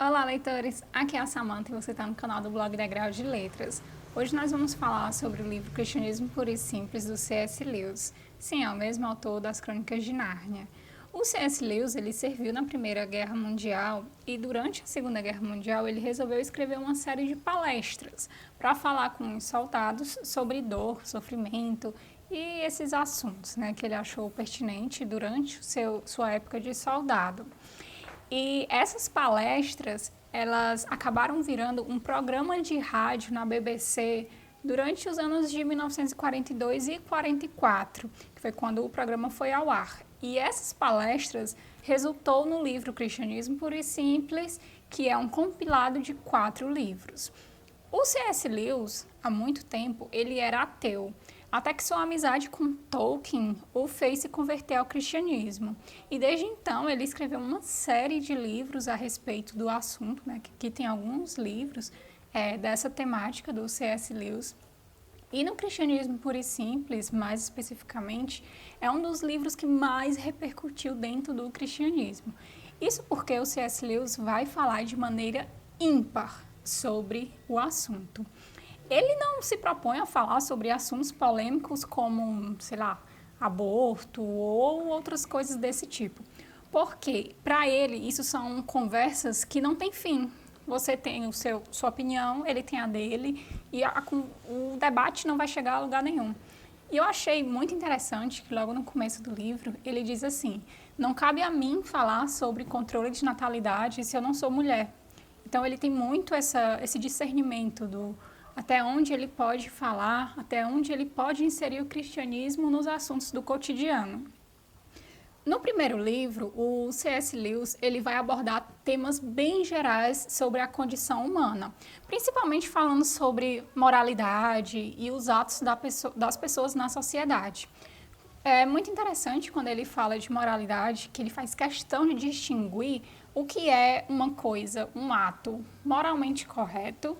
Olá, leitores! Aqui é a Samantha e você está no canal do blog Degrau de Letras. Hoje nós vamos falar sobre o livro Cristianismo Puro e Simples, do C.S. Lewis. Sim, é o mesmo autor das Crônicas de Nárnia. O C.S. Lewis ele serviu na Primeira Guerra Mundial e durante a Segunda Guerra Mundial ele resolveu escrever uma série de palestras para falar com os soldados sobre dor, sofrimento e esses assuntos, que ele achou pertinente durante sua época de soldado. E essas palestras, elas acabaram virando um programa de rádio na BBC durante os anos de 1942 e 44, que foi quando o programa foi ao ar. E essas palestras resultou no livro Cristianismo Puro e Simples, que é um compilado de 4 livros. O C.S. Lewis, há muito tempo, ele era ateu, até que sua amizade com Tolkien o fez se converter ao cristianismo. E desde então ele escreveu uma série de livros a respeito do assunto, que tem alguns livros dessa temática do C.S. Lewis. E no Cristianismo Puro e Simples, mais especificamente, é um dos livros que mais repercutiu dentro do cristianismo. Isso porque o C.S. Lewis vai falar de maneira ímpar sobre o assunto. Ele não se propõe a falar sobre assuntos polêmicos como, aborto ou outras coisas desse tipo. Porque, para ele, isso são conversas que não têm fim. Você tem sua opinião, ele tem a dele, e o debate não vai chegar a lugar nenhum. E eu achei muito interessante que logo no começo do livro, ele diz assim: não cabe a mim falar sobre controle de natalidade se eu não sou mulher. Então, ele tem muito esse discernimento do até onde ele pode falar, até onde ele pode inserir o cristianismo nos assuntos do cotidiano. No primeiro livro, o C.S. Lewis ele vai abordar temas bem gerais sobre a condição humana, principalmente falando sobre moralidade e os atos das pessoas na sociedade. É muito interessante quando ele fala de moralidade, que ele faz questão de distinguir o que é uma coisa, um ato moralmente correto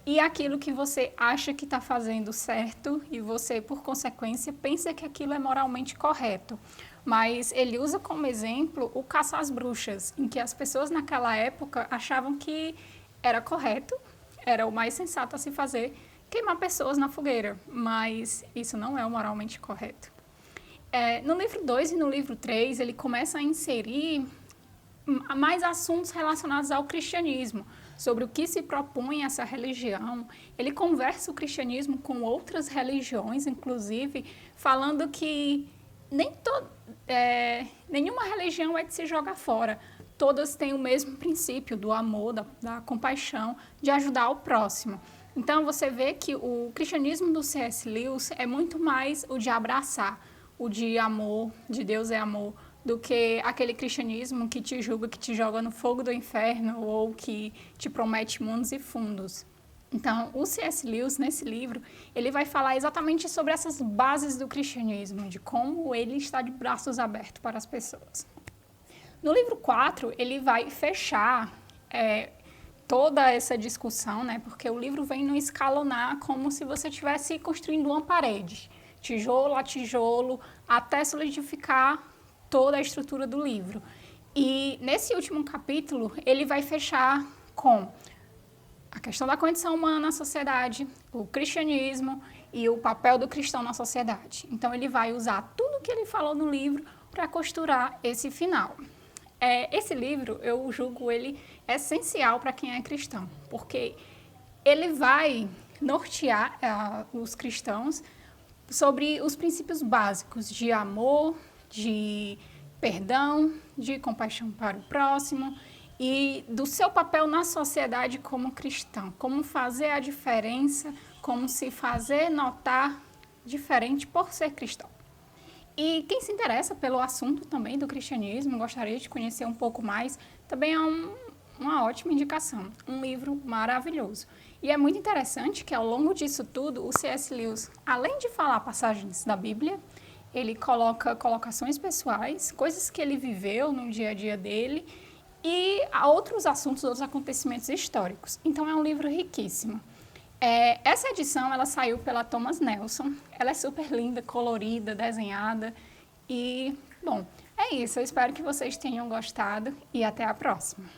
e aquilo que você acha que está fazendo certo e você, por consequência, pensa que aquilo é moralmente correto. Mas ele usa como exemplo o caça às bruxas, em que as pessoas naquela época achavam que era correto, era o mais sensato a se fazer, queimar pessoas na fogueira, mas isso não é o moralmente correto. No livro 2 e no livro 3, ele começa a inserir mais assuntos relacionados ao cristianismo, sobre o que se propõe essa religião. Ele conversa o cristianismo com outras religiões, inclusive, falando que nenhuma religião é de se jogar fora. Todas têm o mesmo princípio do amor, da compaixão, de ajudar o próximo. Então, você vê que o cristianismo do C.S. Lewis é muito mais o de abraçar, o de amor, de Deus é amor, do que aquele cristianismo que te julga, que te joga no fogo do inferno ou que te promete mundos e fundos. Então, o C.S. Lewis, nesse livro, ele vai falar exatamente sobre essas bases do cristianismo, de como ele está de braços abertos para as pessoas. No livro 4, ele vai fechar toda essa discussão, porque o livro vem no escalonar como se você estivesse construindo uma parede, tijolo a tijolo, até solidificar toda a estrutura do livro. E nesse último capítulo, ele vai fechar com a questão da condição humana na sociedade, o cristianismo e o papel do cristão na sociedade. Então, ele vai usar tudo que ele falou no livro para costurar esse final. Esse livro, eu julgo ele essencial para quem é cristão, porque ele vai nortear os cristãos sobre os princípios básicos de amor, de perdão, de compaixão para o próximo e do seu papel na sociedade como cristão, como fazer a diferença, como se fazer notar diferente por ser cristão. E quem se interessa pelo assunto também do cristianismo, gostaria de conhecer um pouco mais, também é uma ótima indicação, um livro maravilhoso. E é muito interessante que ao longo disso tudo, o C.S. Lewis, além de falar passagens da Bíblia, ele coloca colocações pessoais, coisas que ele viveu no dia a dia dele e outros assuntos, outros acontecimentos históricos. Então, é um livro riquíssimo. Essa edição, ela saiu pela Thomas Nelson. Ela é super linda, colorida, desenhada. E, bom, é isso. Eu espero que vocês tenham gostado e até a próxima.